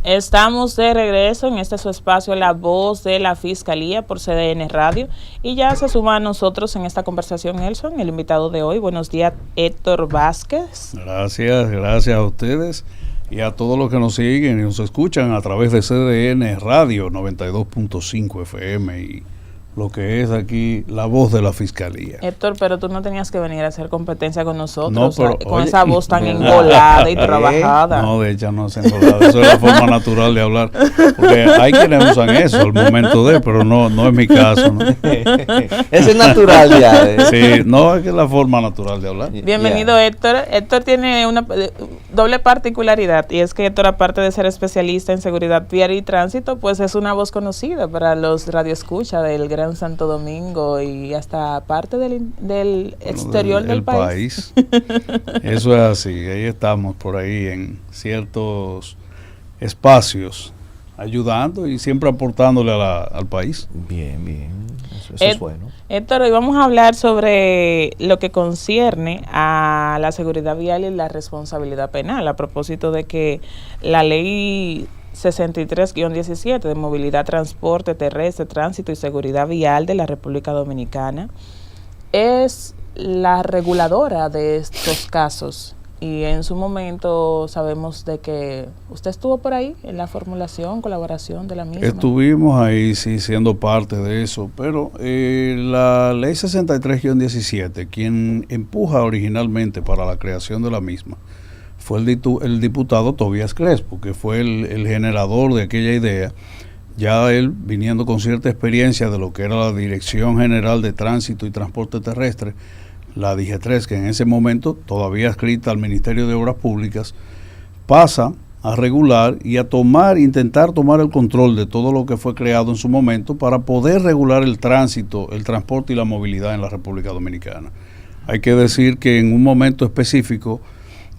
Estamos de regreso en este su espacio, La Voz de la Fiscalía por CDN Radio, y ya se suma a nosotros en esta conversación Nelson, el invitado de hoy. Buenos días, Héctor Vázquez. Gracias a ustedes y a todos los que nos siguen y nos escuchan a través de CDN Radio 92.5 FM y lo que es aquí La Voz de la Fiscalía. Héctor, pero tú no tenías que venir a hacer competencia con nosotros, no, pero, con esa voz tan engolada y trabajada. No, de hecho no es engolada, eso es la forma natural de hablar, porque hay quienes usan eso al momento de, pero no es mi caso, ¿no? Ese es natural ya. Sí, no, es que es la forma natural de hablar. Bienvenido, Héctor. Héctor tiene una doble particularidad, y es que Héctor, aparte de ser especialista en seguridad vial y tránsito, pues es una voz conocida para los radioescuchas del Gran Santo Domingo y hasta parte del exterior del país. Eso es así, ahí estamos por ahí en ciertos espacios ayudando y siempre aportándole al país. Bien, eso es bueno. Héctor, hoy vamos a hablar sobre lo que concierne a la seguridad vial y la responsabilidad penal, a propósito de que la ley 63-17 de movilidad, transporte terrestre, tránsito y seguridad vial de la República Dominicana es la reguladora de estos casos, y en su momento sabemos de que usted estuvo por ahí en la formulación, colaboración de la misma. Estuvimos ahí, sí, siendo parte de eso, pero la ley 63-17, quien empuja originalmente para la creación de la misma, fue el diputado Tobías Crespo, que fue el generador de aquella idea, ya él viniendo con cierta experiencia de lo que era la Dirección General de Tránsito y Transporte Terrestre, la DG3, que en ese momento todavía adscrita al Ministerio de Obras Públicas, pasa a regular y a intentar tomar el control de todo lo que fue creado en su momento para poder regular el tránsito, el transporte y la movilidad en la República Dominicana. Hay que decir que en un momento específico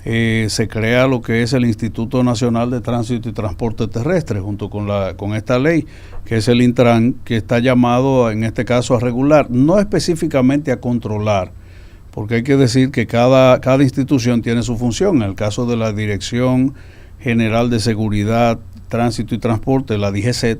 se crea lo que es el Instituto Nacional de Tránsito y Transporte Terrestre, junto con esta ley, que es el Intran, que está llamado en este caso a regular, no específicamente a controlar, porque hay que decir que cada institución tiene su función. En el caso de la Dirección General de Seguridad, Tránsito y Transporte, la DGCET,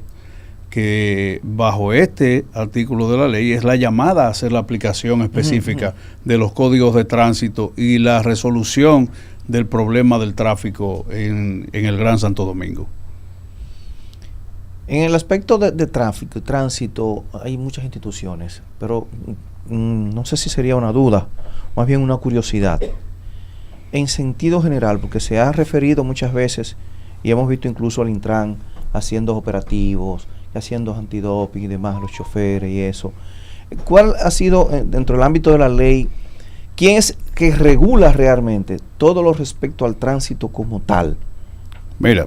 que bajo este artículo de la ley es la llamada a hacer la aplicación específica de los códigos de tránsito y la resolución del problema del tráfico en el Gran Santo Domingo. En el aspecto de tráfico y tránsito hay muchas instituciones, pero no sé si sería una duda, más bien una curiosidad. En sentido general, porque se ha referido muchas veces y hemos visto incluso al Intran haciendo operativos, haciendo antidoping y demás, los choferes y eso. ¿Cuál ha sido, dentro del ámbito de la ley, quién es que regula realmente todo lo respecto al tránsito como tal? Mira,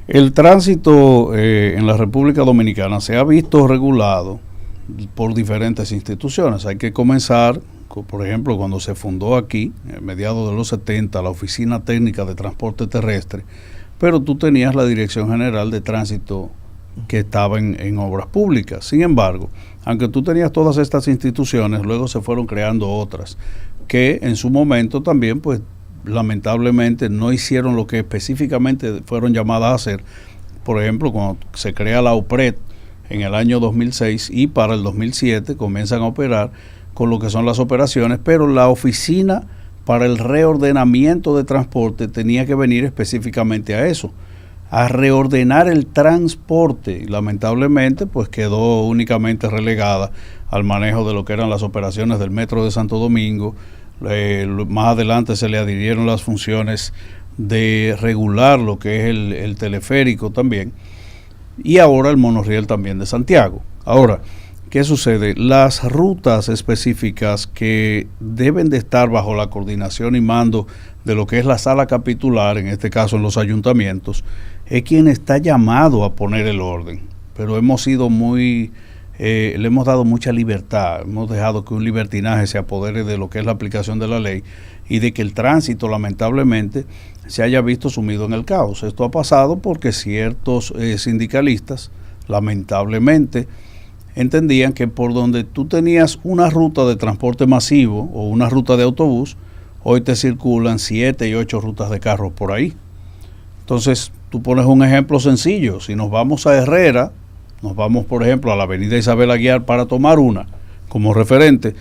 el tránsito en la República Dominicana se ha visto regulado por diferentes instituciones. Hay que comenzar, por ejemplo, cuando se fundó aquí, a mediados de los 70, la Oficina Técnica de Transporte Terrestre, pero tú tenías la Dirección General de Tránsito que estaba en obras públicas. Sin embargo, aunque tú tenías todas estas instituciones, luego se fueron creando otras que en su momento también, pues lamentablemente no hicieron lo que específicamente fueron llamadas a hacer. Por ejemplo, cuando se crea la OPRED en el año 2006 y para el 2007 comienzan a operar con lo que son las operaciones, pero la oficina para el reordenamiento de transporte tenía que venir específicamente a eso, a reordenar el transporte, y lamentablemente pues quedó únicamente relegada al manejo de lo que eran las operaciones del Metro de Santo Domingo. Más adelante se le adhirieron las funciones de regular lo que es el teleférico también, y ahora el monorriel también de Santiago. Ahora, ¿qué sucede? Las rutas específicas que deben de estar bajo la coordinación y mando de lo que es la sala capitular, en este caso en los ayuntamientos, es quien está llamado a poner el orden. Pero hemos sido le hemos dado mucha libertad, hemos dejado que un libertinaje se apodere de lo que es la aplicación de la ley y de que el tránsito lamentablemente se haya visto sumido en el caos. Esto ha pasado porque ciertos sindicalistas lamentablemente entendían que por donde tú tenías una ruta de transporte masivo o una ruta de autobús, hoy te circulan 7 y 8 rutas de carros por ahí. Entonces, tú pones un ejemplo sencillo. Si nos vamos a Herrera, nos vamos, por ejemplo, a la avenida Isabel Aguiar para tomar una como referente,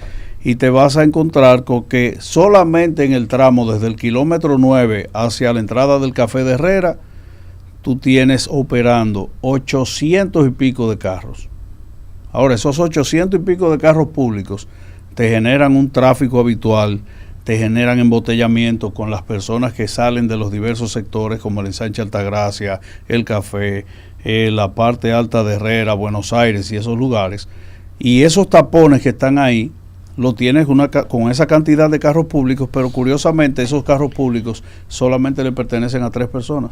y te vas a encontrar con que solamente en el tramo desde el kilómetro 9 hacia la entrada del Café de Herrera, tú tienes operando 800 y pico de carros. Ahora, esos 800 y pico de carros públicos te generan un tráfico habitual, te generan embotellamiento con las personas que salen de los diversos sectores como el Ensanche Altagracia, el Café, la parte alta de Herrera, Buenos Aires y esos lugares. Y esos tapones que están ahí, lo tienes con esa cantidad de carros públicos, pero curiosamente esos carros públicos solamente le pertenecen a 3 personas.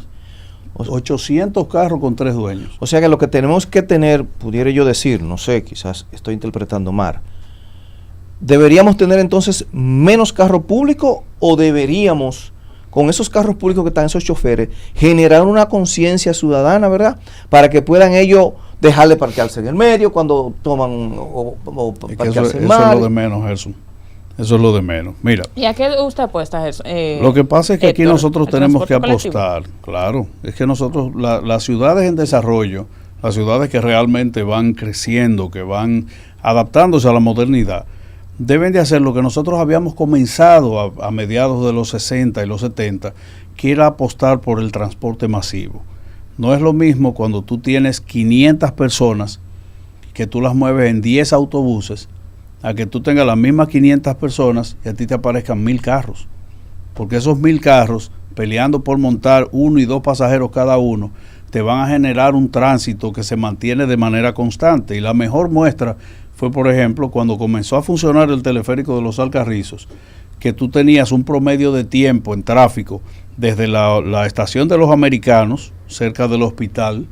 800 carros con 3 dueños. O sea que lo que tenemos que tener, pudiera yo decir, no sé, quizás estoy interpretando mal, ¿deberíamos tener entonces menos carro público o deberíamos, con esos carros públicos que están esos choferes, generar una conciencia ciudadana, ¿verdad? Para que puedan ellos dejar de parquearse en el medio cuando toman o parquearse mal. Eso es lo de menos, Gerson. Eso es lo de menos. Mira. ¿Y a qué usted apuesta, Gerson? Lo que pasa es que aquí nosotros tenemos que colectivo. apostar. Claro, es que nosotros, las ciudades en desarrollo, las ciudades que realmente van creciendo, que van adaptándose a la modernidad, deben de hacer lo que nosotros habíamos comenzado a mediados de los 60 y los 70, que era apostar por el transporte masivo. No es lo mismo cuando tú tienes 500 personas, que tú las mueves en 10 autobuses, a que tú tengas las mismas 500 personas y a ti te aparezcan 1000 carros. Porque esos 1000 carros, peleando por montar 1 y 2 pasajeros cada uno, te van a generar un tránsito que se mantiene de manera constante. Y la mejor muestra fue, por ejemplo, cuando comenzó a funcionar el teleférico de los Alcarrizos, que tú tenías un promedio de tiempo en tráfico desde la estación de los Americanos, cerca del hospital,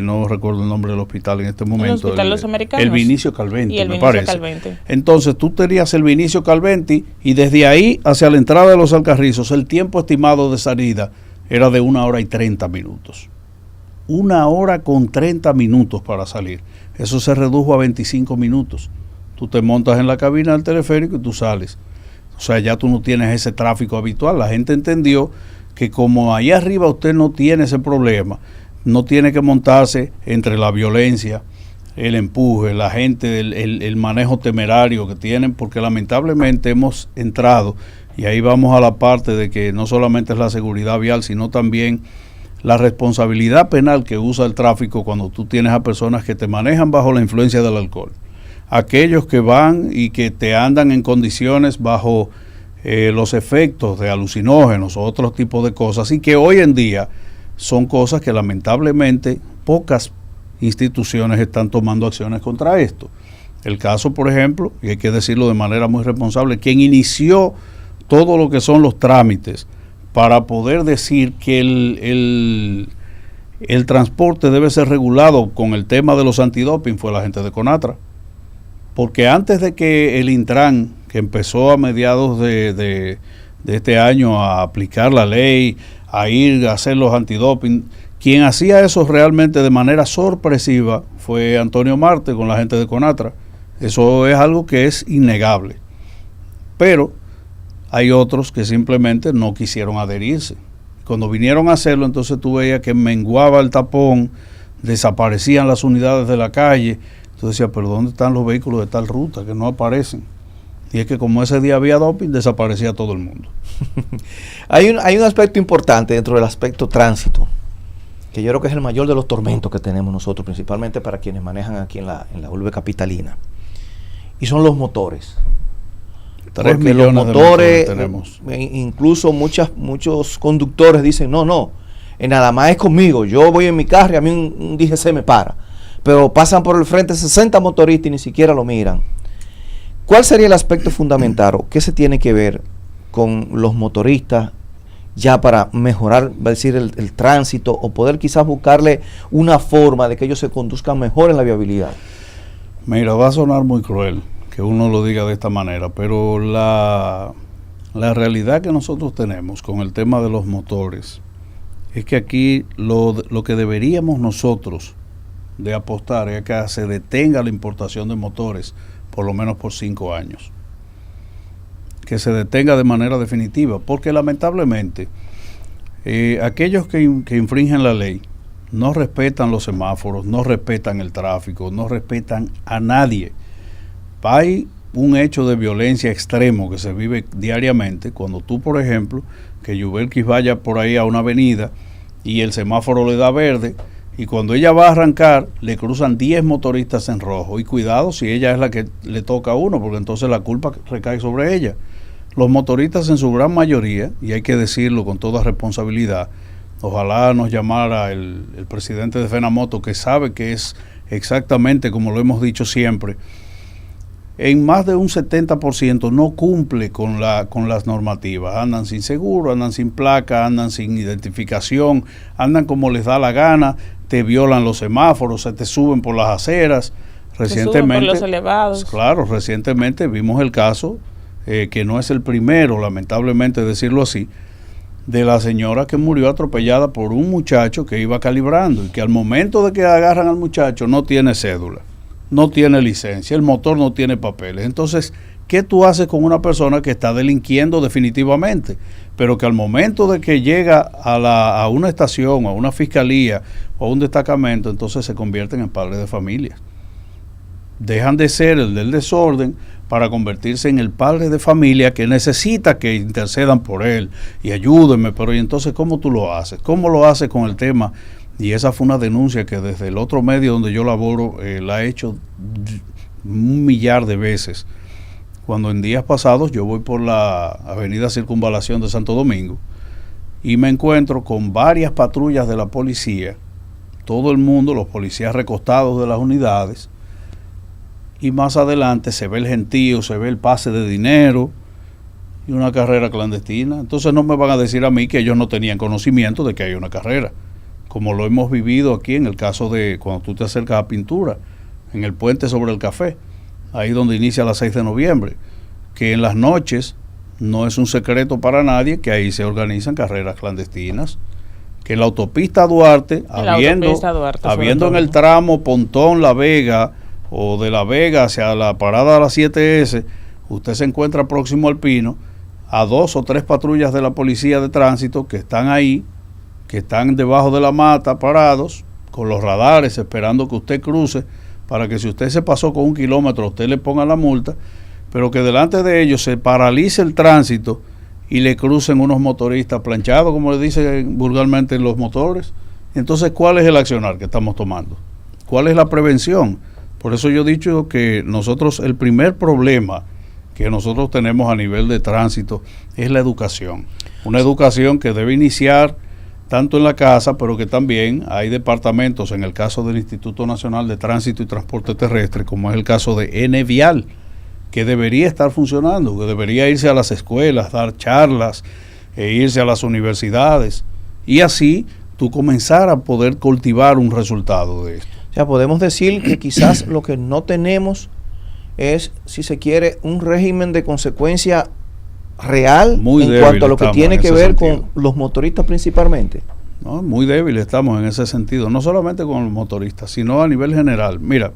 no recuerdo el nombre del hospital en este momento. El hospital de los Americanos. El Vinicio Calventi, y el me Vinicio parece. Calventi. Entonces tú tenías el Vinicio Calventi y desde ahí hacia la entrada de los Alcarrizos el tiempo estimado de salida era de 1 hora y 30 minutos. 1 hora con 30 minutos para salir. Eso se redujo a 25 minutos. Tú te montas en la cabina del teleférico y tú sales. O sea, ya tú no tienes ese tráfico habitual. La gente entendió que como ahí arriba usted no tiene ese problema, no tiene que montarse entre la violencia, el empuje, la gente, el manejo temerario que tienen, porque lamentablemente hemos entrado, y ahí vamos a la parte de que no solamente es la seguridad vial, sino también la responsabilidad penal que usa el tráfico cuando tú tienes a personas que te manejan bajo la influencia del alcohol. Aquellos que van y que te andan en condiciones bajo los efectos de alucinógenos o otros tipos de cosas, y que hoy en día son cosas que lamentablemente pocas instituciones están tomando acciones contra esto. El caso, por ejemplo, y hay que decirlo de manera muy responsable, quien inició todo lo que son los trámites para poder decir que el transporte debe ser regulado con el tema de los antidoping fue la gente de CONATRA. Porque antes de que el Intran, que empezó a mediados de este año a aplicar la ley, a ir a hacer los antidoping, quien hacía eso realmente de manera sorpresiva fue Antonio Marte con la gente de CONATRA. Eso es algo que es innegable. Pero hay otros que simplemente no quisieron adherirse. Cuando vinieron a hacerlo, entonces tú veías que menguaba el tapón, desaparecían las unidades de la calle. Entonces decía, pero ¿dónde están los vehículos de tal ruta que no aparecen? Y es que como ese día había doping, desaparecía todo el mundo. Hay un aspecto importante dentro del aspecto tránsito, que yo creo que es el mayor de los tormentos que tenemos nosotros, principalmente para quienes manejan aquí en la urbe capitalina, y son los motores. 3 Porque millones los motores, de motores tenemos. Incluso muchos conductores dicen, no, nada más es conmigo, yo voy en mi carro y a mí un DGC me para. Pero pasan por el frente 60 motoristas y ni siquiera lo miran. ¿Cuál sería el aspecto fundamental o qué se tiene que ver con los motoristas ya para mejorar, va a decir, el tránsito o poder quizás buscarle una forma de que ellos se conduzcan mejor en la viabilidad? Mira, va a sonar muy cruel que uno lo diga de esta manera, pero la realidad que nosotros tenemos con el tema de los motores es que aquí lo que deberíamos nosotros de apostar es que se detenga la importación de motores por lo menos por 5 años, que se detenga de manera definitiva, porque lamentablemente Aquellos que infringen la ley no respetan los semáforos, no respetan el tráfico, no respetan a nadie. Hay un hecho de violencia extremo que se vive diariamente cuando tú, por ejemplo, que Yubelkis vaya por ahí a una avenida y el semáforo le da verde, y cuando ella va a arrancar le cruzan 10 motoristas en rojo, y cuidado si ella es la que le toca a uno, porque entonces la culpa recae sobre ella. Los motoristas en su gran mayoría, y hay que decirlo con toda responsabilidad, ojalá nos llamara el presidente de Fenamoto, que sabe que es exactamente como lo hemos dicho siempre, en más de un 70% no cumple con las normativas. Andan sin seguro, andan sin placa, andan sin identificación, andan como les da la gana, te violan los semáforos, se te suben por las aceras. Recientemente, por los elevados. Claro, recientemente vimos el caso, que no es el primero, lamentablemente decirlo así, de la señora que murió atropellada por un muchacho que iba calibrando, y que al momento de que agarran al muchacho no tiene cédula, no tiene licencia, el motor no tiene papeles. Entonces, ¿qué tú haces con una persona que está delinquiendo definitivamente, pero que al momento de que llega a una estación, a una fiscalía o a un destacamento, entonces se convierten en padres de familia? Dejan de ser el del desorden para convertirse en el padre de familia que necesita que intercedan por él y ayúdenme. Pero ¿y entonces cómo tú lo haces? ¿Cómo lo haces con el tema? Y esa fue una denuncia que desde el otro medio donde yo laboro la he hecho 1,000,000 de veces. Cuando en días pasados yo voy por la avenida Circunvalación de Santo Domingo y me encuentro con varias patrullas de la policía, todo el mundo, los policías recostados de las unidades, y más adelante se ve el gentío, se ve el pase de dinero y una carrera clandestina. Entonces no me van a decir a mí que ellos no tenían conocimiento de que hay una carrera, como lo hemos vivido aquí en el caso de cuando tú te acercas a Pintura, en el puente sobre el Café, ahí donde inicia la 6 de noviembre, que en las noches no es un secreto para nadie que ahí se organizan carreras clandestinas, que en la autopista Duarte, habiendo en el tramo Pontón La Vega o de La Vega hacia la parada de la 7S, usted se encuentra próximo al Pino, a 2 o 3 patrullas de la policía de tránsito que están ahí, que están debajo de la mata parados, con los radares esperando que usted cruce, para que si usted se pasó con 1 kilómetro, usted le ponga la multa, pero que delante de ellos se paralice el tránsito y le crucen unos motoristas planchados, como le dicen vulgarmente los motores. Entonces, ¿cuál es el accionar que estamos tomando? ¿Cuál es la prevención? Por eso yo he dicho que nosotros, el primer problema que nosotros tenemos a nivel de tránsito es la educación. Una educación que debe iniciar tanto en la casa, pero que también hay departamentos, en el caso del Instituto Nacional de Tránsito y Transporte Terrestre, como es el caso de N-Vial, que debería estar funcionando, que debería irse a las escuelas, dar charlas, irse a las universidades, y así tú comenzar a poder cultivar un resultado de esto. O sea, podemos decir que quizás lo que no tenemos es, si se quiere, un régimen de consecuencia real muy en cuanto a lo que tiene que ver con los motoristas principalmente. No, muy débil estamos en ese sentido, no solamente con los motoristas, sino a nivel general. Mira,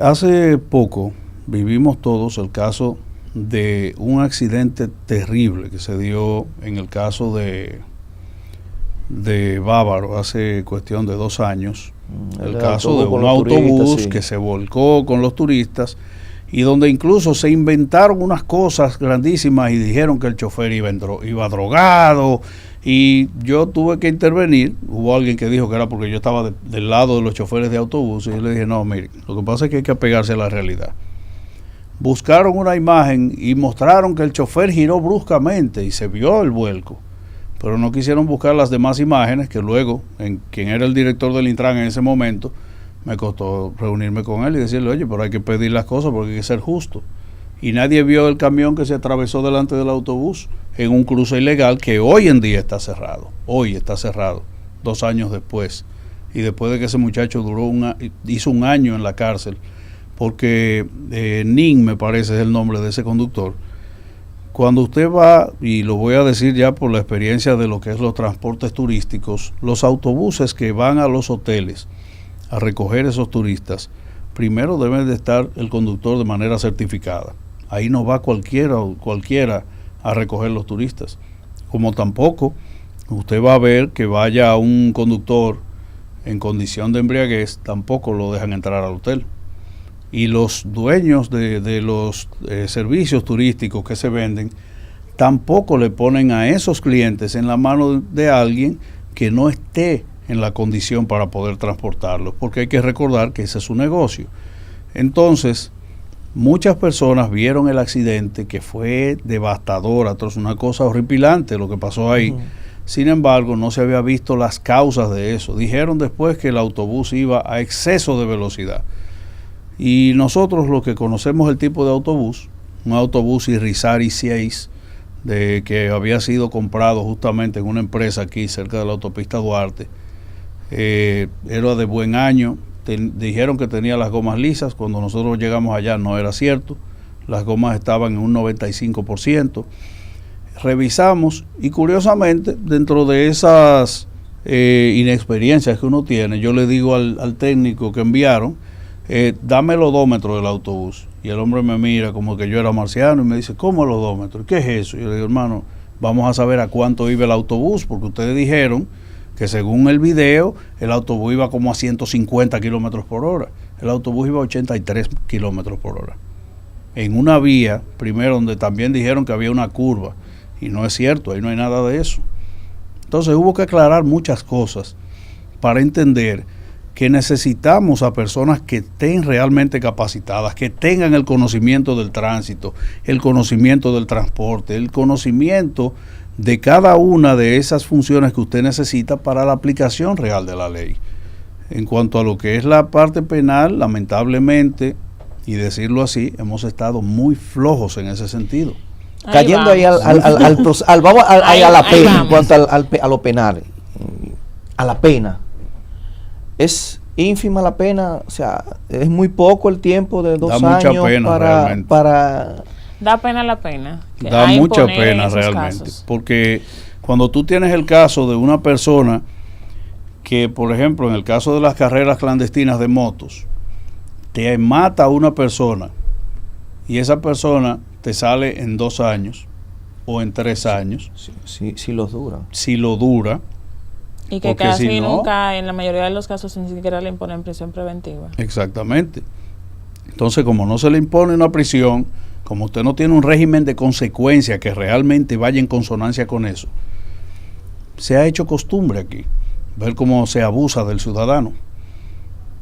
hace poco vivimos todos el caso de un accidente terrible que se dio en el caso de Bávaro hace cuestión de 2 años, el caso de un autobús que se volcó con los turistas y donde incluso se inventaron unas cosas grandísimas y dijeron que el chofer iba drogado, y yo tuve que intervenir. Hubo alguien que dijo que era porque yo estaba del lado de los choferes de autobús, y yo le dije, no, mire, lo que pasa es que hay que apegarse a la realidad. Buscaron una imagen y mostraron que el chofer giró bruscamente y se vio el vuelco, pero no quisieron buscar las demás imágenes, que luego, en quien era el director del Intran en ese momento, me costó reunirme con él y decirle, oye, pero hay que pedir las cosas porque hay que ser justo. Y nadie vio el camión que se atravesó delante del autobús en un cruce ilegal que hoy en día está cerrado. Hoy está cerrado, 2 años después. Y después de que ese muchacho hizo 1 año en la cárcel, porque Nin, me parece, es el nombre de ese conductor. Cuando usted va, y lo voy a decir ya por la experiencia de lo que es los transportes turísticos, los autobuses que van a los hoteles a recoger esos turistas, primero debe de estar el conductor de manera certificada. Ahí no va cualquiera a recoger los turistas. como tampoco usted va a ver que vaya un conductor en condición de embriaguez, tampoco lo dejan entrar al hotel. Y los dueños de los servicios turísticos que se venden, tampoco le ponen a esos clientes en la mano de alguien que no esté en la condición para poder transportarlos, porque hay que recordar que ese es su negocio. Entonces, muchas personas vieron el accidente, que fue devastador, una cosa horripilante lo que pasó ahí. Sin embargo, no se había visto las causas de eso. Dijeron después que el autobús iba a exceso de velocidad. Y nosotros, los que conocemos el tipo de autobús, un autobús Irizarry 6, que había sido comprado justamente en una empresa aquí cerca de la autopista Duarte, era de buen año. Dijeron que tenía las gomas lisas. Cuando nosotros llegamos allá no era cierto. Las gomas estaban en un 95%. Revisamos y curiosamente, dentro de esas inexperiencias que uno tiene, yo le digo al técnico que enviaron, dame el odómetro del autobús. Y el hombre me mira como que yo era marciano y me dice, ¿cómo el odómetro? ¿Qué es eso? Y yo le digo, hermano, vamos a saber a cuánto iba el autobús, porque ustedes dijeron que según el video, el autobús iba como a 150 kilómetros por hora. El autobús iba a 83 kilómetros por hora. En una vía, primero, donde también dijeron que había una curva. Y no es cierto, ahí no hay nada de eso. Entonces hubo que aclarar muchas cosas para entender que necesitamos a personas que estén realmente capacitadas, que tengan el conocimiento del tránsito, el conocimiento del transporte, el conocimiento de cada una de esas funciones que usted necesita para la aplicación real de la ley. En cuanto a lo que es la parte penal, lamentablemente, y decirlo así, hemos estado muy flojos en ese sentido. Cayendo ahí a la pena, en cuanto a lo penal, a la pena, es ínfima la pena, o sea, es muy poco el tiempo de 2 años mucha pena, para... Da pena la pena. Da mucha pena realmente, casos. Porque cuando tú tienes el caso de una persona que, por ejemplo, en el caso de las carreras clandestinas de motos, te mata a una persona y esa persona te sale en 2 años o en 3 años. Si lo dura. Si lo dura. Y que casi nunca, en la mayoría de los casos, ni siquiera le imponen prisión preventiva. Exactamente. Entonces, como no se le impone una prisión, como usted no tiene un régimen de consecuencia que realmente vaya en consonancia con eso, se ha hecho costumbre aquí ver cómo se abusa del ciudadano.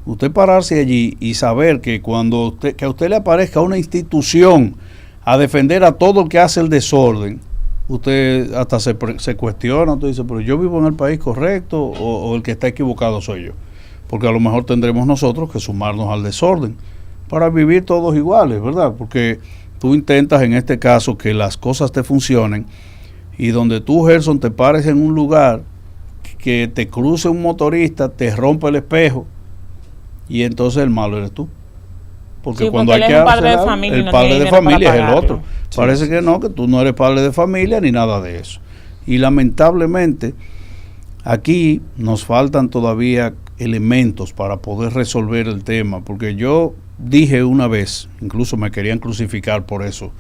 Usted pararse allí y saber que cuando que a usted le aparezca una institución a defender a todo el que hace el desorden, usted hasta se cuestiona, usted dice, pero yo vivo en el país correcto o el que está equivocado soy yo, porque a lo mejor tendremos nosotros que sumarnos al desorden para vivir todos iguales, ¿verdad? Porque tú intentas en este caso que las cosas te funcionen y donde tú, Gerson, te pares en un lugar que te cruce un motorista, te rompe el espejo y entonces el malo eres tú. Porque sí, cuando porque hay que hacer el padre de familia es el otro. Sí, parece que no, que tú no eres padre de familia ni nada de eso. Y lamentablemente aquí nos faltan todavía elementos para poder resolver el tema, porque yo dije una vez, incluso me querían crucificar por eso.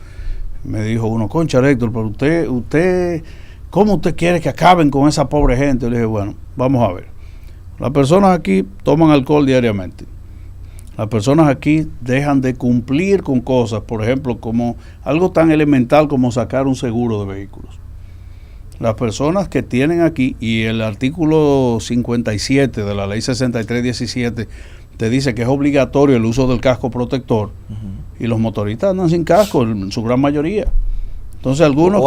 Me dijo uno, concha Héctor, pero usted, ¿cómo usted quiere que acaben con esa pobre gente? Le dije, bueno, vamos a ver. Las personas aquí toman alcohol diariamente. Las personas aquí dejan de cumplir con cosas, por ejemplo, como algo tan elemental como sacar un seguro de vehículos. Las personas que tienen aquí, y el artículo 57 de la ley 6317 te dice que es obligatorio el uso del casco protector, y los motoristas andan sin casco en su gran mayoría. Entonces algunos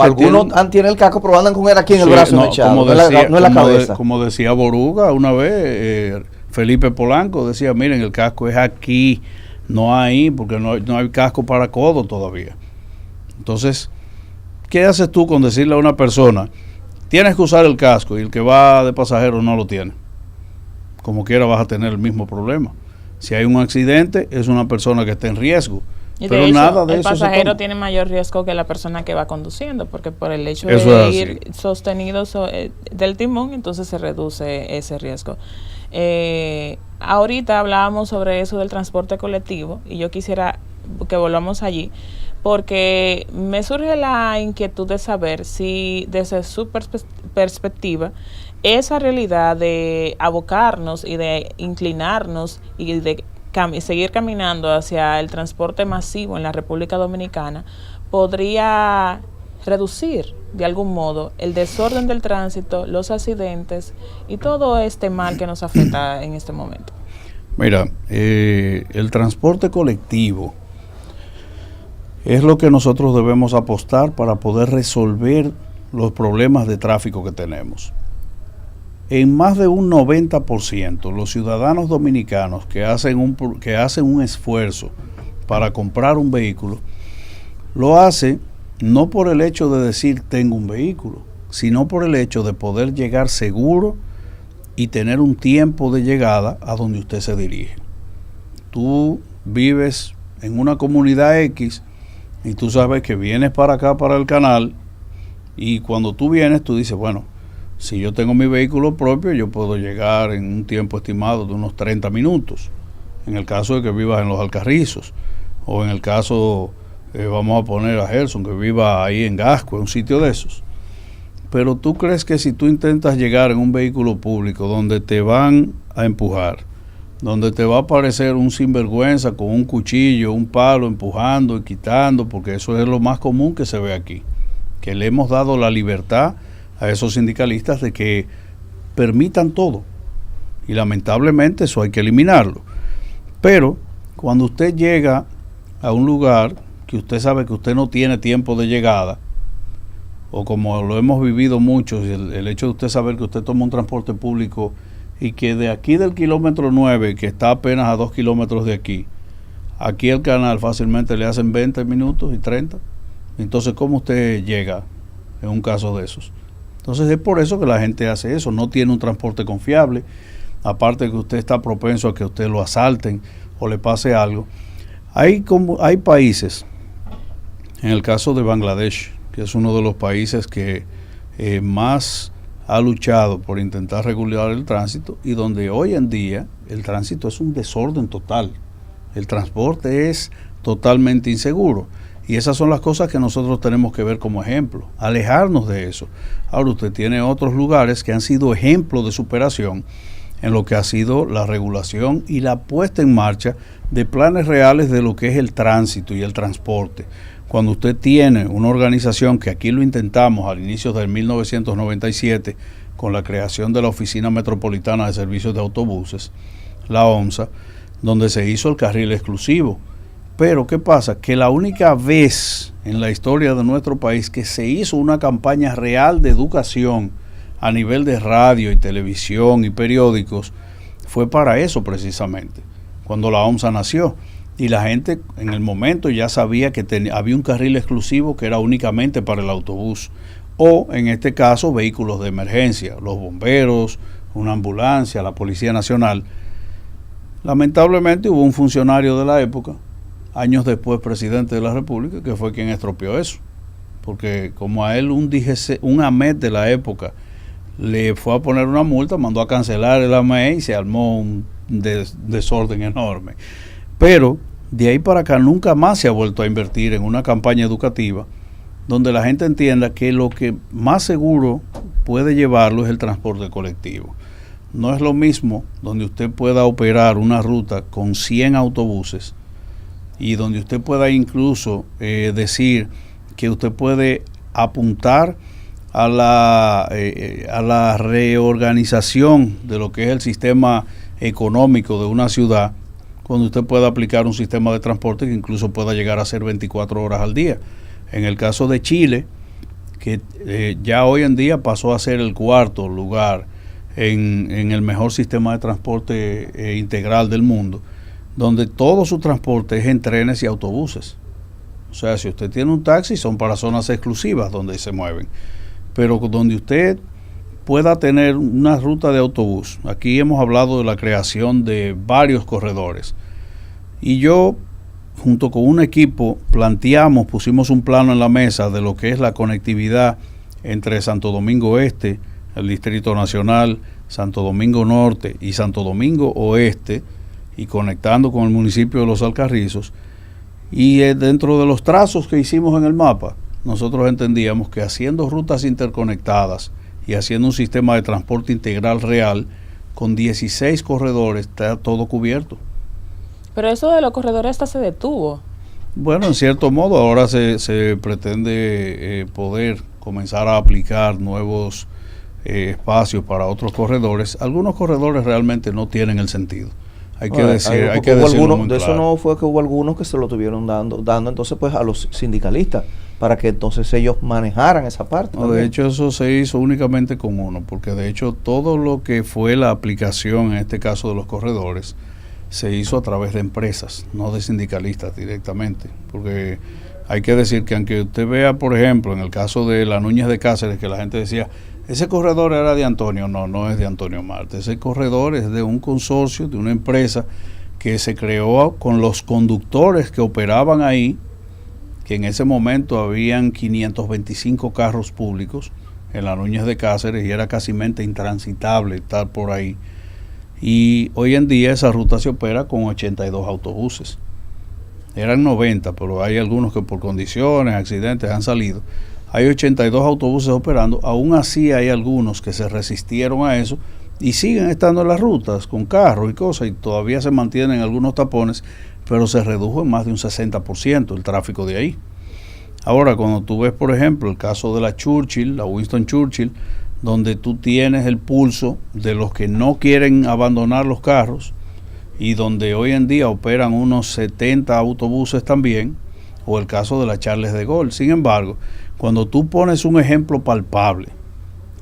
tienen el casco pero andan con él aquí en el brazo echado, no en la cabeza. Como decía Boruga una vez, Felipe Polanco decía, miren, el casco es aquí, no ahí, porque no hay casco para codo todavía. Entonces, ¿qué haces tú con decirle a una persona, tienes que usar el casco, y el que va de pasajero no lo tiene? Como quiera vas a tener el mismo problema. Si hay un accidente, es una persona que está en riesgo. Y pero hecho, nada de eso. El pasajero tiene mayor riesgo que la persona que va conduciendo, porque por el hecho de ir sostenido del timón, entonces se reduce ese riesgo. Ahorita hablábamos sobre eso del transporte colectivo y yo quisiera que volvamos allí porque me surge la inquietud de saber si desde su perspectiva esa realidad de abocarnos y de inclinarnos y de seguir caminando hacia el transporte masivo en la República Dominicana podría reducir de algún modo el desorden del tránsito, los accidentes y todo este mal que nos afecta en este momento. Mira, el transporte colectivo es lo que nosotros debemos apostar para poder resolver los problemas de tráfico que tenemos. En más de un 90%, los ciudadanos dominicanos que hacen un esfuerzo para comprar un vehículo, lo hacen no por el hecho de decir tengo un vehículo, sino por el hecho de poder llegar seguro y tener un tiempo de llegada a donde usted se dirige. Tú vives en una comunidad X y tú sabes que vienes para acá, para el canal, y cuando tú vienes, tú dices, bueno, si yo tengo mi vehículo propio, yo puedo llegar en un tiempo estimado de unos 30 minutos, en el caso de que vivas en Los Alcarrizos, o en el caso, vamos a poner a Gerson, que viva ahí en Gasco, en un sitio de esos. Pero tú crees que si tú intentas llegar en un vehículo público donde te van a empujar, donde te va a aparecer un sinvergüenza con un cuchillo, un palo, empujando y quitando, porque eso es lo más común que se ve aquí, que le hemos dado la libertad a esos sindicalistas de que permitan todo, y lamentablemente eso hay que eliminarlo. Pero cuando usted llega a un lugar que usted sabe que usted no tiene tiempo de llegada, o como lo hemos vivido muchos, el hecho de usted saber que usted toma un transporte público y que de aquí del kilómetro 9, que está apenas a 2 kilómetros de aquí al canal fácilmente le hacen 20 minutos y 30, entonces ¿cómo usted llega en un caso de esos? Entonces es por eso que la gente hace eso, no tiene un transporte confiable, aparte de que usted está propenso a que usted lo asalten o le pase algo. Hay países, en el caso de Bangladesh, que es uno de los países que más ha luchado por intentar regular el tránsito, y donde hoy en día el tránsito es un desorden total, el transporte es totalmente inseguro. Y esas son las cosas que nosotros tenemos que ver como ejemplo, alejarnos de eso. Ahora usted tiene otros lugares que han sido ejemplos de superación en lo que ha sido la regulación y la puesta en marcha de planes reales de lo que es el tránsito y el transporte. Cuando usted tiene una organización, que aquí lo intentamos al inicio del 1997 con la creación de la Oficina Metropolitana de Servicios de Autobuses, la OMSA, donde se hizo el carril exclusivo. Pero ¿qué pasa? Que la única vez en la historia de nuestro país que se hizo una campaña real de educación a nivel de radio y televisión y periódicos fue para eso precisamente, cuando la OMSA nació. Y la gente en el momento ya sabía que había un carril exclusivo que era únicamente para el autobús, o en este caso vehículos de emergencia, los bomberos, una ambulancia, la Policía Nacional. Lamentablemente hubo un funcionario de la época, años después presidente de la República, que fue quien estropeó eso, porque como a él un AMET de la época le fue a poner una multa, mandó a cancelar el AMET y se armó un desorden enorme. Pero de ahí para acá nunca más se ha vuelto a invertir en una campaña educativa donde la gente entienda que lo que más seguro puede llevarlo es el transporte colectivo. No es lo mismo donde usted pueda operar una ruta con 100 autobuses y donde usted pueda incluso decir que usted puede apuntar a la reorganización de lo que es el sistema económico de una ciudad, cuando usted pueda aplicar un sistema de transporte que incluso pueda llegar a ser 24 horas al día. En el caso de Chile, que ya hoy en día pasó a ser el cuarto lugar en el mejor sistema de transporte integral del mundo, donde todo su transporte es en trenes y autobuses. O sea, si usted tiene un taxi, son para zonas exclusivas donde se mueven, pero donde usted pueda tener una ruta de autobús. Aquí hemos hablado de la creación de varios corredores, y yo junto con un equipo pusimos un plano en la mesa de lo que es la conectividad entre Santo Domingo Este, el Distrito Nacional, Santo Domingo Norte y Santo Domingo Oeste, y conectando con el municipio de Los Alcarrizos. Y dentro de los trazos que hicimos en el mapa, nosotros entendíamos que haciendo rutas interconectadas y haciendo un sistema de transporte integral real, con 16 corredores está todo cubierto. Pero eso de los corredores hasta se detuvo. Bueno, en cierto modo ahora se pretende poder comenzar a aplicar nuevos espacios para otros corredores. Algunos corredores realmente no tienen el sentido. Hay que decirlo muy de claro. eso no fue que hubo algunos que se lo tuvieron dando entonces pues a los sindicalistas para que entonces ellos manejaran esa parte. No, de hecho eso se hizo únicamente con uno, porque de hecho todo lo que fue la aplicación en este caso de los corredores se hizo a través de empresas, no de sindicalistas directamente, porque hay que decir que aunque usted vea, por ejemplo, en el caso de la Núñez de Cáceres, que la gente decía, ese corredor era de Antonio, no es de Antonio Marte, ese corredor es de un consorcio, de una empresa que se creó con los conductores que operaban ahí, que en ese momento habían 525 carros públicos en la Núñez de Cáceres y era casi intransitable estar por ahí. Y hoy en día esa ruta se opera con 82 autobuses. Eran 90, pero hay algunos que por condiciones, accidentes han salido. Hay 82 autobuses operando, aún así hay algunos que se resistieron a eso y siguen estando en las rutas con carros y cosas y todavía se mantienen algunos tapones, pero se redujo en más de un 60% el tráfico de ahí. Ahora, cuando tú ves, por ejemplo, el caso de la Churchill, la Winston Churchill, donde tú tienes el pulso de los que no quieren abandonar los carros y donde hoy en día operan unos 70 autobuses también, o el caso de la Charles de Gaulle. Sin embargo, cuando tú pones un ejemplo palpable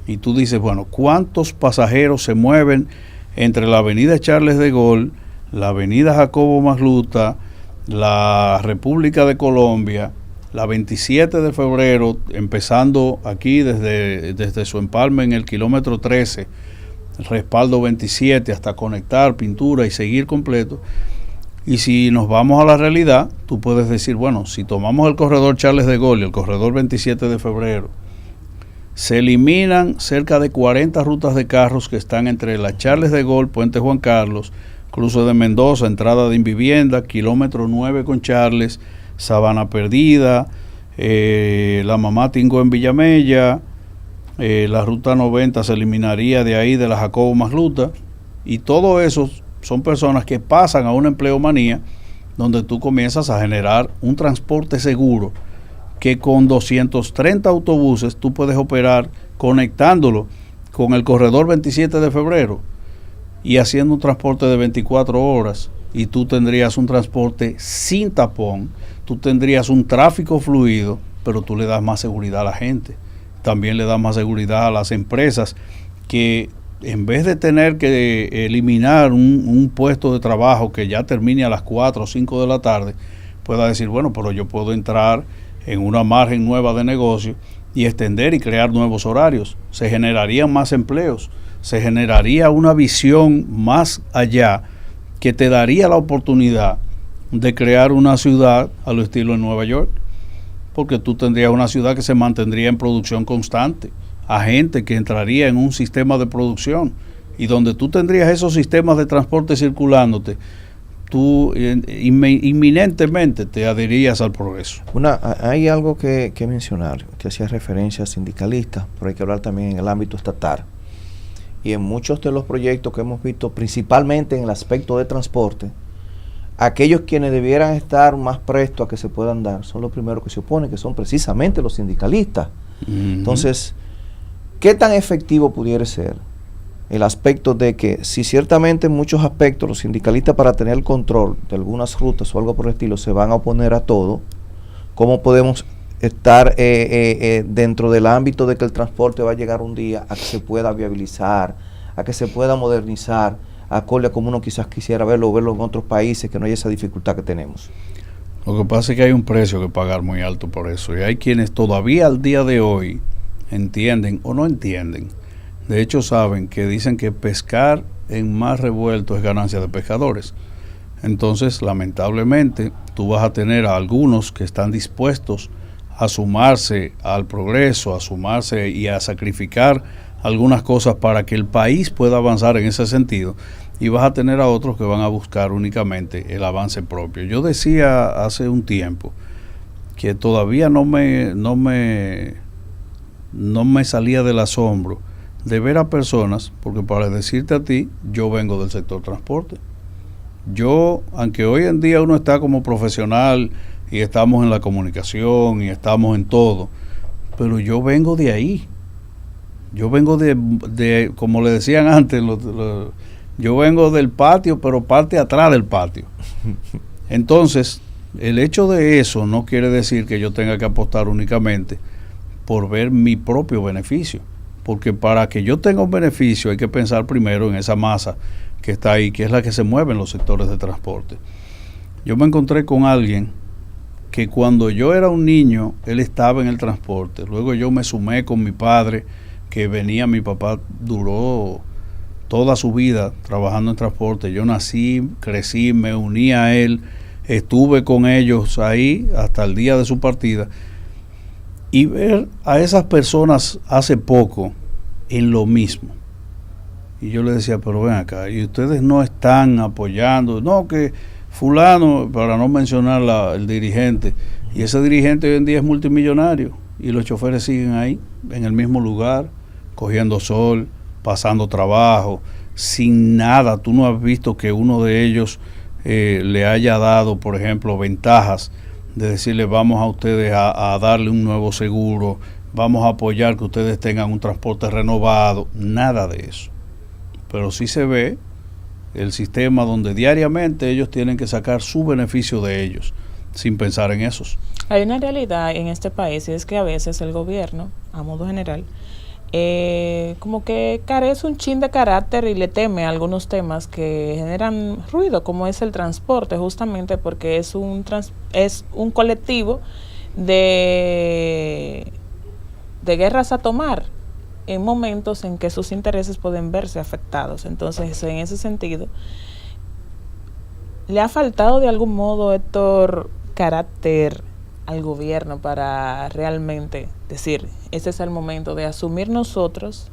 y tú dices, bueno, ¿cuántos pasajeros se mueven entre la avenida Charles de Gaulle, la avenida Jacobo Magluta, la República de Colombia, la 27 de febrero, empezando aquí desde su empalme en el kilómetro 13, el respaldo 27, hasta conectar pintura y seguir completo? Y si nos vamos a la realidad, tú puedes decir, bueno, si tomamos el corredor Charles de Gaulle y el corredor 27 de febrero, se eliminan cerca de 40 rutas de carros que están entre la Charles de Gaulle, Puente Juan Carlos, Cruce de Mendoza, entrada de Invivienda, kilómetro 9 con Charles, Sabana Perdida, la Mamá Tingó en Villamella, la ruta 90 se eliminaría de ahí de la Jacobo Magluta, y todo eso son personas que pasan a una empleomanía donde tú comienzas a generar un transporte seguro que con 230 autobuses tú puedes operar conectándolo con el corredor 27 de febrero y haciendo un transporte de 24 horas y tú tendrías un transporte sin tapón, tú tendrías un tráfico fluido, pero tú le das más seguridad a la gente, también le das más seguridad a las empresas que en vez de tener que eliminar un puesto de trabajo que ya termine a las 4 o 5 de la tarde, pueda decir, bueno, pero yo puedo entrar en una margen nueva de negocio y extender y crear nuevos horarios. Se generarían más empleos, se generaría una visión más allá que te daría la oportunidad de crear una ciudad a lo estilo en Nueva York, porque tú tendrías una ciudad que se mantendría en producción constante, a gente que entraría en un sistema de producción y donde tú tendrías esos sistemas de transporte circulándote, tú inminentemente te adherías al progreso. Hay algo que mencionar, que hacía referencia a sindicalistas, pero hay que hablar también en el ámbito estatal. Y en muchos de los proyectos que hemos visto, principalmente en el aspecto de transporte, aquellos quienes debieran estar más prestos a que se puedan dar son los primeros que se oponen, que son precisamente los sindicalistas. Entonces, ¿qué tan efectivo pudiera ser el aspecto de que si ciertamente en muchos aspectos los sindicalistas para tener el control de algunas rutas o algo por el estilo se van a oponer a todo, cómo podemos estar dentro del ámbito de que el transporte va a llegar un día a que se pueda viabilizar, a que se pueda modernizar, acorde a como uno quizás quisiera verlo o verlo en otros países, que no haya esa dificultad que tenemos? Lo que pasa es que hay un precio que pagar muy alto por eso, y hay quienes todavía al día de hoy entienden o no entienden. De hecho saben que dicen que pescar en mar revuelto es ganancia de pescadores. Entonces, lamentablemente, tú vas a tener a algunos que están dispuestos a sumarse al progreso, a sumarse y a sacrificar algunas cosas para que el país pueda avanzar en ese sentido, y vas a tener a otros que van a buscar únicamente el avance propio. Yo decía hace un tiempo que todavía no me salía del asombro de ver a personas, porque para decirte a ti, yo vengo del sector transporte. Yo, aunque hoy en día uno está como profesional y estamos en la comunicación y estamos en todo, pero yo vengo de ahí. Yo vengo de como le decían antes, yo vengo del patio, pero parte atrás del patio. Entonces, el hecho de eso no quiere decir que yo tenga que apostar únicamente por ver mi propio beneficio, porque para que yo tenga un beneficio hay que pensar primero en esa masa que está ahí, que es la que se mueve en los sectores de transporte. Yo me encontré con alguien que cuando yo era un niño, él estaba en el transporte. Luego yo me sumé con mi padre, que venía, mi papá duró toda su vida trabajando en transporte. Yo nací, crecí, me uní a él, estuve con ellos ahí hasta el día de su partida. Y ver a esas personas hace poco en lo mismo. Y yo le decía, pero ven acá, y ustedes no están apoyando, no, que fulano, para no mencionar el dirigente, y ese dirigente hoy en día es multimillonario, y los choferes siguen ahí, en el mismo lugar, cogiendo sol, pasando trabajo, sin nada. Tú no has visto que uno de ellos le haya dado, por ejemplo, ventajas de decirle, vamos a ustedes a darle un nuevo seguro, vamos a apoyar que ustedes tengan un transporte renovado, nada de eso. Pero sí se ve el sistema donde diariamente ellos tienen que sacar su beneficio de ellos, sin pensar en esos. Hay una realidad en este país, y es que a veces el gobierno, a modo general, como que carece un chin de carácter y le teme a algunos temas que generan ruido, como es el transporte, justamente porque es un colectivo de guerras a tomar en momentos en que sus intereses pueden verse afectados. Entonces, en ese sentido, ¿le ha faltado de algún modo, Héctor, carácter al gobierno para realmente decir, este es el momento de asumir nosotros?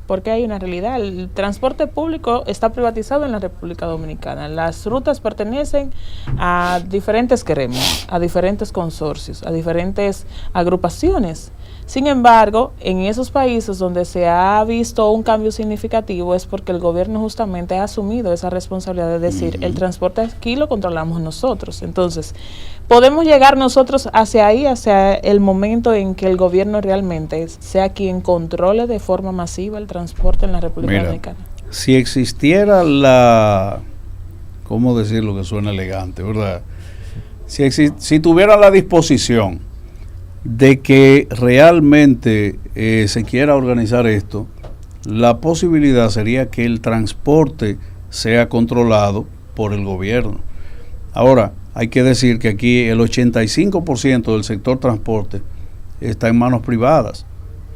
Porque hay una realidad, el transporte público está privatizado en la República Dominicana, las rutas pertenecen a diferentes gremios, a diferentes consorcios, a diferentes agrupaciones. Sin embargo, en esos países donde se ha visto un cambio significativo es porque el gobierno justamente ha asumido esa responsabilidad de decir, el transporte aquí lo controlamos nosotros. Entonces, podemos llegar nosotros hacia ahí, hacia el momento en que el gobierno realmente sea quien controle de forma masiva el transporte en la República Dominicana. Si existiera ¿cómo decirlo que suena elegante, verdad? Si tuviera la disposición de que realmente se quiera organizar esto, la posibilidad sería que el transporte sea controlado por el gobierno. Ahora, hay que decir que aquí el 85% del sector transporte está en manos privadas,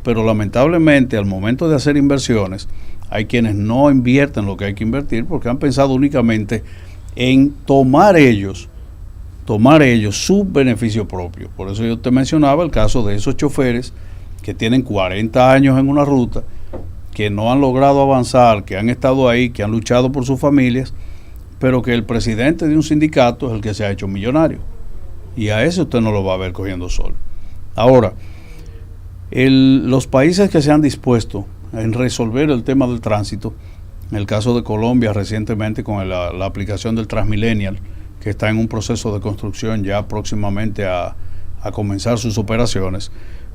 pero lamentablemente al momento de hacer inversiones hay quienes no invierten lo que hay que invertir porque han pensado únicamente en tomar ellos su beneficio propio. Por eso yo te mencionaba el caso de esos choferes que tienen 40 años en una ruta, que no han logrado avanzar, que han estado ahí, que han luchado por sus familias, pero que el presidente de un sindicato es el que se ha hecho millonario. Y a ese usted no lo va a ver cogiendo sol. Ahora, los países que se han dispuesto en resolver el tema del tránsito, en el caso de Colombia recientemente con la aplicación del Transmillennial, que está en un proceso de construcción ya próximamente a comenzar sus operaciones,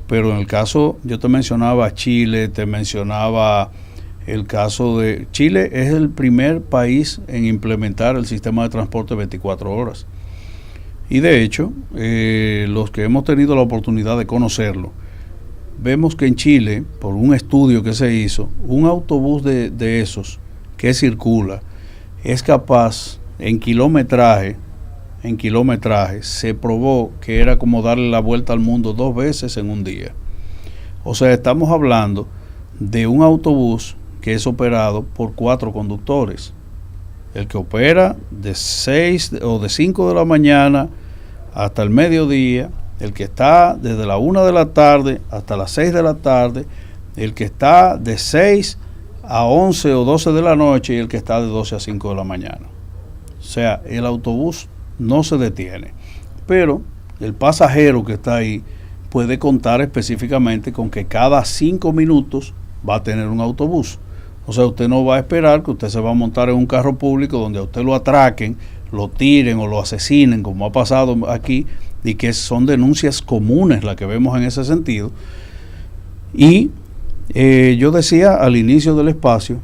pero en el caso, yo te mencionaba Chile, te mencionaba el caso de Chile, es el primer país en implementar el sistema de transporte 24 horas. Y de hecho, los que hemos tenido la oportunidad de conocerlo, vemos que en Chile, por un estudio que se hizo, un autobús de esos que circula es capaz, en kilometraje, se probó que era como darle la vuelta al mundo 2 veces en un día. O sea, estamos hablando de un autobús que es operado por 4 conductores. El que opera de 6 o de 5 de la mañana hasta el mediodía, el que está desde la 1 de la tarde hasta las 6 de la tarde, el que está de 6 a 11 o 12 de la noche y el que está de 12 a 5 de la mañana. O sea, el autobús no se detiene, pero el pasajero que está ahí puede contar específicamente con que cada 5 minutos va a tener un autobús. O sea, usted no va a esperar que usted se va a montar en un carro público donde a usted lo atraquen, lo tiren o lo asesinen, como ha pasado aquí, y que son denuncias comunes las que vemos en ese sentido. Y yo decía al inicio del espacio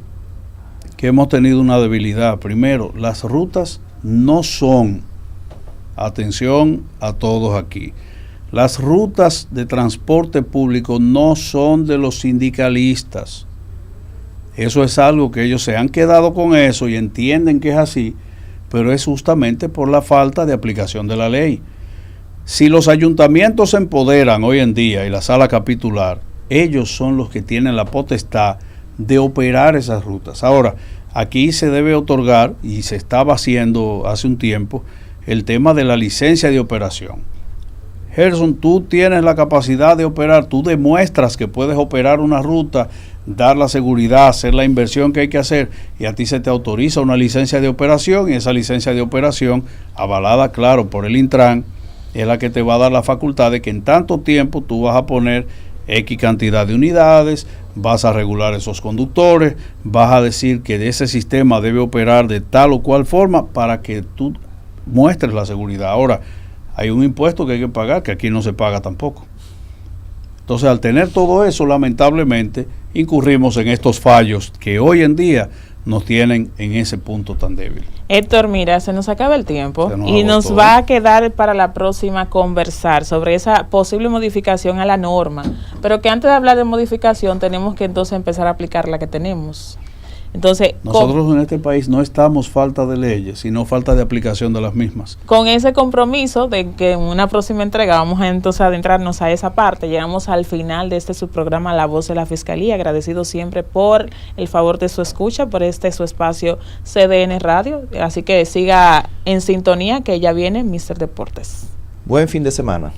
que hemos tenido una debilidad. Primero, las rutas no son, atención a todos aquí, las rutas de transporte público no son de los sindicalistas. Eso es algo que ellos se han quedado con eso y entienden que es así, pero es justamente por la falta de aplicación de la ley. Si los ayuntamientos se empoderan hoy en día y la sala capitular, ellos son los que tienen la potestad de operar esas rutas. Ahora, aquí se debe otorgar, y se estaba haciendo hace un tiempo, el tema de la licencia de operación. Gerson, tú tienes la capacidad de operar, tú demuestras que puedes operar una ruta, dar la seguridad, hacer la inversión que hay que hacer, y a ti se te autoriza una licencia de operación, y esa licencia de operación, avalada, claro, por el Intran, es la que te va a dar la facultad de que en tanto tiempo tú vas a poner X cantidad de unidades, vas a regular esos conductores, vas a decir que ese sistema debe operar de tal o cual forma para que tú muestres la seguridad. Ahora, hay un impuesto que hay que pagar, que aquí no se paga tampoco. Entonces, al tener todo eso, lamentablemente, incurrimos en estos fallos que hoy en día nos tienen en ese punto tan débil. Héctor, mira, se nos acaba el tiempo y nos va a quedar para la próxima conversar sobre esa posible modificación a la norma, pero que antes de hablar de modificación tenemos que entonces empezar a aplicar la que tenemos. Entonces, nosotros en este país no estamos falta de leyes, sino falta de aplicación de las mismas. Con ese compromiso de que en una próxima entrega vamos a entonces adentrarnos a esa parte, llegamos al final de este subprograma La Voz de la Fiscalía, agradecido siempre por el favor de su escucha, por su espacio CDN Radio, así que siga en sintonía que ya viene Mr. Deportes. Buen fin de semana.